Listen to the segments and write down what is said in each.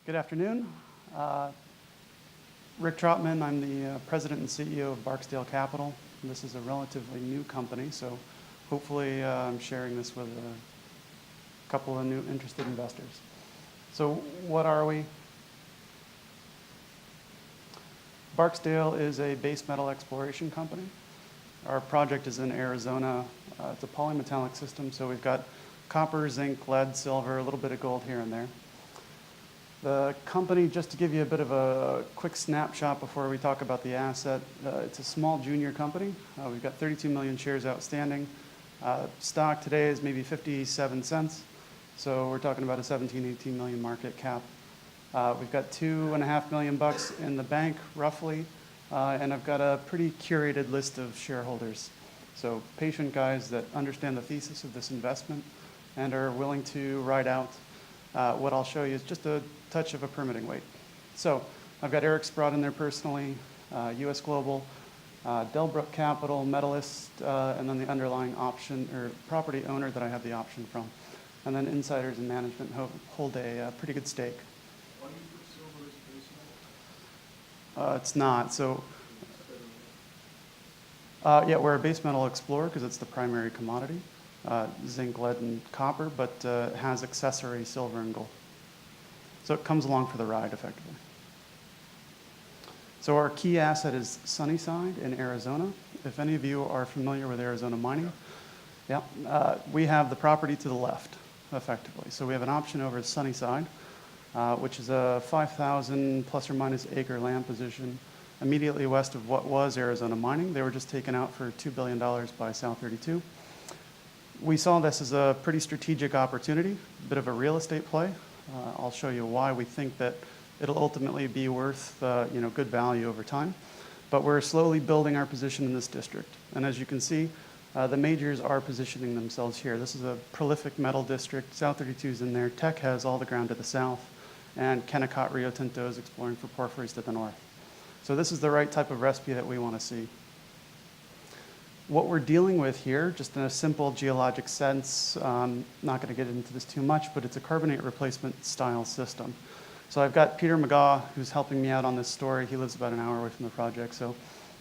Good afternoon. Rick Trotman, I'm the president and CEO of Barksdale Capital. This is a relatively new company, so hopefully I'm sharing this with a couple of new interested investors. So what are we? Barksdale is a base metal exploration company. Our project is in Arizona. It's a polymetallic system, so we've got copper, zinc, lead, silver, a little bit of gold here and there. The company, just to give you a bit of a quick snapshot before we talk about the asset, it's a small junior company. We've got 32 million shares outstanding. Stock today is maybe 57 cents, so we're talking about a 17, 18 million market cap. We've got $2.5 million in the bank, roughly, and I've got a pretty curated list of shareholders. So patient guys that understand the thesis of this investment and are willing to ride out. What I'll show you is just a touch of a permitting weight. So I've got Eric Sprott in there personally, US Global, Delbrook Capital, Metalist, and then the underlying option or property owner that I have the option from. And then insiders and management hold a pretty good stake. Why do you put silver as base metal? It's not. So yeah, we're a base metal explorer because it's the primary commodity. Zinc, lead, and copper, but it has accessory silver and gold. So it comes along for the ride, effectively. So our key asset is Sunnyside in Arizona. If any of you are familiar with Arizona mining, yeah, we have the property to the left, effectively. So we have an option over at Sunnyside, which is a 5,000 plus or minus acre land position immediately west of what was Arizona mining. They were just taken out for $2 billion by South 32. We saw this as a pretty strategic opportunity, a bit of a real estate play. I'll show you why we think that it'll ultimately be worth good value over time. But we're slowly building our position in this district. And as you can see, the majors are positioning themselves here. This is a prolific metal district. South 32 is in there. Teck has all the ground to the south. And Kennecott Rio Tinto is exploring for porphyries to the north. So this is the right type of recipe that we want to see. What we're dealing with here, just in a simple geologic sense, not going to get into this too much, but it's a carbonate replacement style system. So I've got Peter McGaw, who's helping me out on this story. He lives about an hour away from the project, so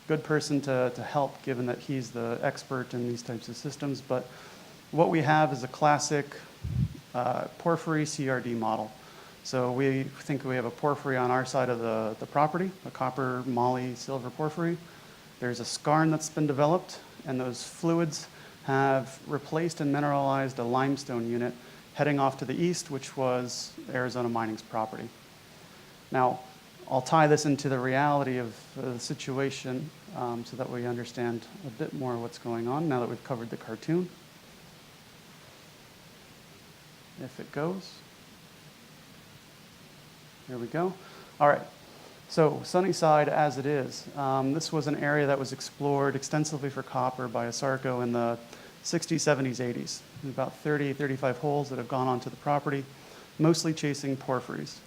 good person to help, given that he's the expert in these types of systems. But what we have is a classic porphyry CRD model. So we think we have a porphyry on our side of the property, a copper, moly, silver porphyry. There's a skarn that's been developed, and those fluids have replaced and mineralized a limestone unit heading off to the east, which was Arizona Mining's property. Now, I'll tie this into the reality of the situation so that we understand a bit more what's going on now that we've covered the cartoon. If it goes. There we go. All right. So Sunnyside as it is, this was an area that was explored extensively for copper by ASARCO in the 60s, 70s, 80s. There's about 30, 35 holes that have gone onto the property, mostly chasing porphyries.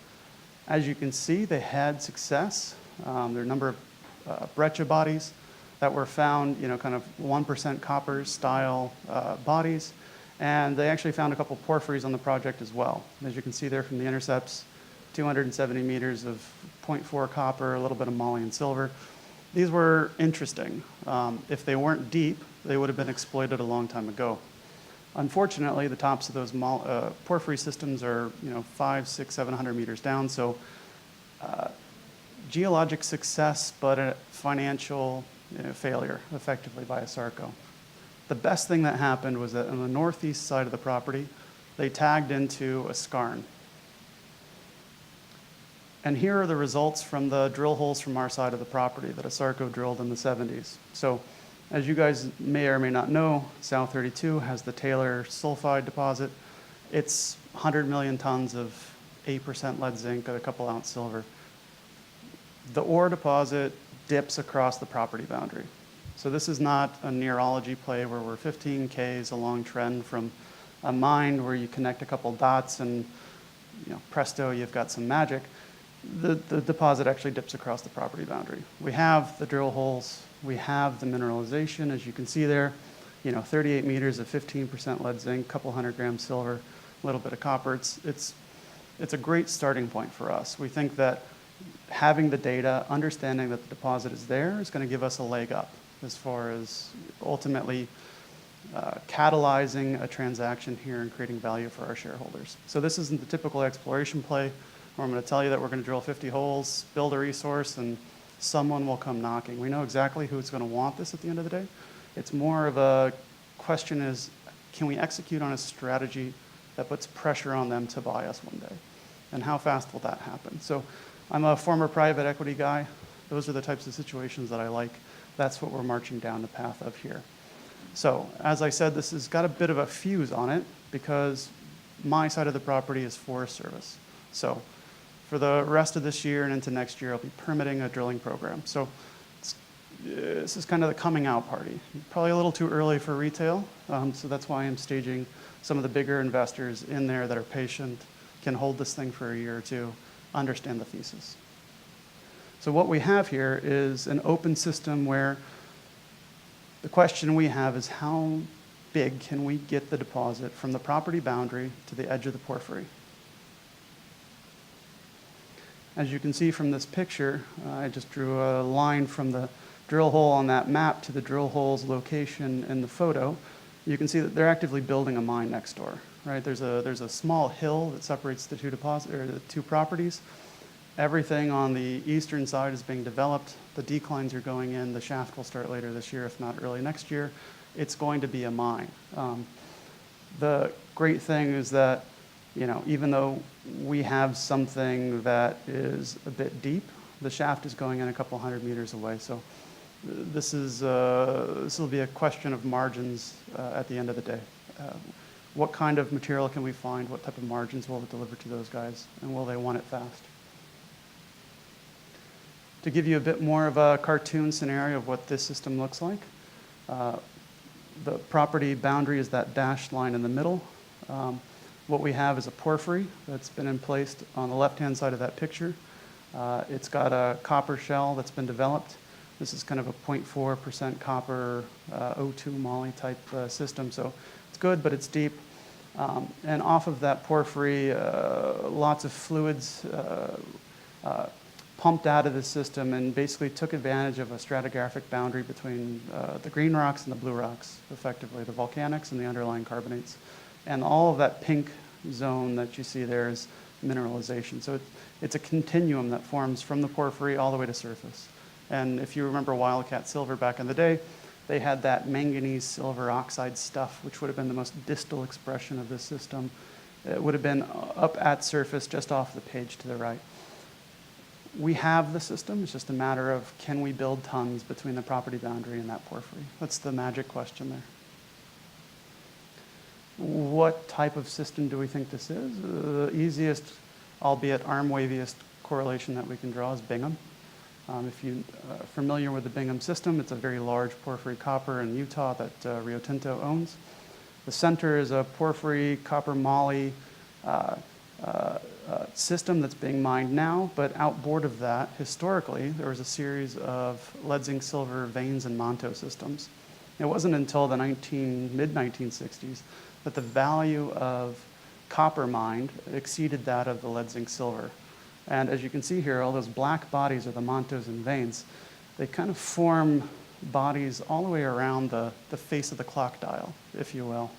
As you can see, they had success. There are a number of breccia bodies that were found, kind of 1% copper style bodies. And they actually found a couple porphyries on the project as well. As you can see there from the intercepts, 270 meters of 0.4 copper, a little bit of moly and silver. These were interesting. If they weren't deep, they would have been exploited a long time ago. Unfortunately, the tops of those porphyry systems are 500, 600, 700 meters down. So geologic success, but a financial failure, effectively, by ASARCO. The best thing that happened was that on the northeast side of the property, they tagged into a skarn. And here are the results from the drill holes from our side of the property that ASARCO drilled in the 70s. So as you guys may or may not know, South 32 has the Taylor sulfide deposit. It's 100 million tons of 8% lead zinc and a couple ounce silver. The ore deposit dips across the property boundary. So this is not a nearology play where we're 15 Ks along trend from a mine where you connect a couple dots and presto, you've got some magic. The deposit actually dips across the property boundary. We have the drill holes. We have the mineralization, as you can see there. 38 meters of 15% lead zinc, couple hundred grams silver, a little bit of copper. It's it's a great starting point for us. We think that having the data, understanding that the deposit is there, is going to give us a leg up as far as ultimately catalyzing a transaction here and creating value for our shareholders. So this isn't the typical exploration play where I'm going to tell you that we're going to drill 50 holes, build a resource, and someone will come knocking. We know exactly who's going to want this at the end of the day. It's more of a question is, can we execute on a strategy that puts pressure on them to buy us one day? And how fast will that happen? So I'm a former private equity guy. Those are the types of situations that I like. That's what we're marching down the path of here. So as I said, this has got a bit of a fuse on it because my side of the property is Forest Service. So for the rest of this year and into next year, I'll be permitting a drilling program. So this is kind of the coming out party. Probably a little too early for retail, so that's why I'm staging some of the bigger investors in there that are patient, can hold this thing for a year or two, understand the thesis. So what we have here is an open system where the question we have is how big can we get the deposit from the property boundary to the edge of the porphyry? As you can see from this picture, I just drew a line from the drill hole on that map to the drill hole's location in the photo. You can see that they're actively building a mine next door, right? There's a small hill that separates the the two properties. Everything on the eastern side is being developed. The declines are going in. The shaft will start later this year, if not early next year. It's going to be a mine. The great thing is that, you know, even though we have something that is a bit deep, the shaft is going in a couple hundred meters away. So this will be a question of margins at the end of the day. What kind of material can we find? What type of margins will it deliver to those guys? And will they want it fast? To give you a bit more of a cartoon scenario of what this system looks like, the property boundary is that dashed line in the middle. What we have is a porphyry that's been emplaced on the left-hand side of that picture. It's got a copper shell that's been developed. This is kind of a 0.4% copper O2 moly type system, so it's good, but it's deep. And off of that porphyry, lots of fluids pumped out of the system and basically took advantage of a stratigraphic boundary between the green rocks and the blue rocks, effectively, the volcanics and the underlying carbonates. And all of that pink zone that you see there is mineralization. So it's a continuum that forms from the porphyry all the way to surface. And if you remember Wildcat Silver back in the day, they had that manganese silver oxide stuff, which would have been the most distal expression of this system. It would have been up at surface just off the page to the right. We have the system. It's just a matter of can we build tons between the property boundary and that porphyry? That's the magic question there. What type of system do we think this is? The easiest, albeit arm-waviest correlation that we can draw is Bingham. If you're familiar with the Bingham system, it's a very large porphyry copper in Utah that Rio Tinto owns. The center is a porphyry copper moly system that's being mined now, but outboard of that, historically, there was a series of lead zinc silver veins and manto systems. It wasn't until the mid-1960s that the value of copper mined exceeded that of the lead zinc silver. And as you can see here, all those black bodies are the mantos and veins. They kind of form bodies all the way around the face of the clock dial, if you will.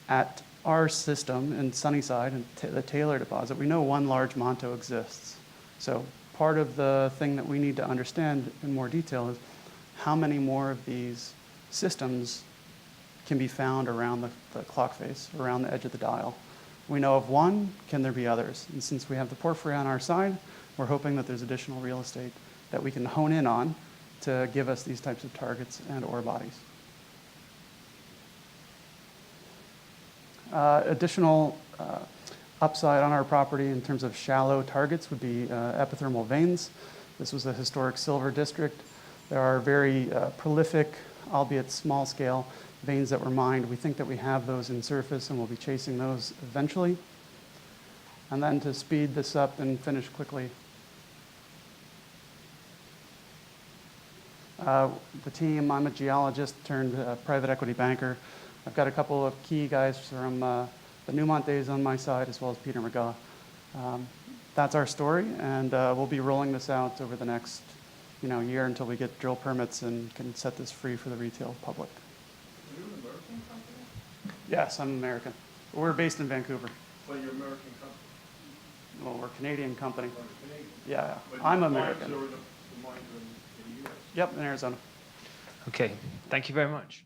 At our system in Sunnyside and the Taylor deposit, we know one large manto exists. So part of the thing that we need to understand in more detail is how many more of these systems can be found around the clock face, around the edge of the dial. We know of one, can there be others? And since we have the porphyry on our side, we're hoping that there's additional real estate that we can hone in on to give us these types of targets and ore bodies. Additional upside on our property in terms of shallow targets would be epithermal veins. This was a historic silver district. There are very prolific, albeit small scale, veins that were mined. We think that we have those in surface and we'll be chasing those eventually. And then to speed this up and finish quickly, the team, I'm a geologist turned private equity banker. I've got a couple of key guys from the Newmont days on my side, as well as Peter McGaugh. That's our story, and we'll be rolling this out over the next, year until we get drill permits and can set this free for the retail public. Are you an American company? Yes, I'm American. We're based in Vancouver. But you're American company? Well, we're a Canadian company. Or Canadian? Yeah, But I'm the American. mines are the mines are in the US? Yep, in Arizona. Okay, thank you very much.